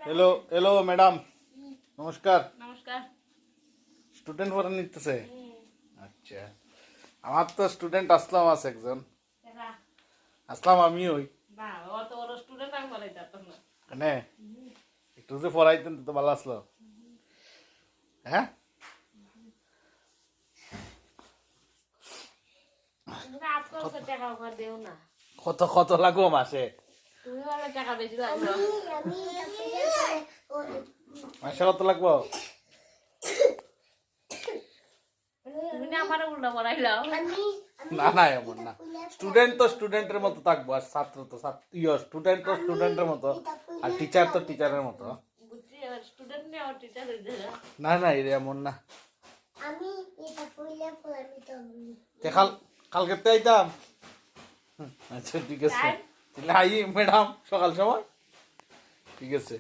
Hello hello madam, নমস্কার। নমস্কার। Student পড়া নিতেছে? আচ্ছা, আমার তো স্টুডেন্ট আসলাম আছে একজন। এরা আসলাম আমি ওই বা অত বড় স্টুডেন্ট আমি বলাই যেতাম না। মানে একটু যে পড়াইতেন তো ভালো আসলো। হ্যাঁ, তুমি আজকাল তো টাকা ওখানে দেও না। কত কত লাগবো মাসে? তুমি বলে টাকা বেশি লাগলো। মাসে কত লাগবো? তুমি না আমার উল্টা পড়াইলাও। না না, এমন না। স্টুডেন্ট তো স্টুডেন্টের মতো থাকবো, আর ছাত্র তো স্টুডেন্ট তো স্টুডেন্টের মতো, আর টিচার তো টিচারের মতো। বুঝছি, এবার স্টুডেন্ট নিয়ে আমার টিচার হয়ে যায়। না না, এটা এমন না। আমি এটা পড়লে পড়াবি তো তে কালকে তো আইতাম। আচ্ছা ঠিক আছে, Time? তাহলে আই ম্যাডাম সকাল সময়। ঠিক আছে।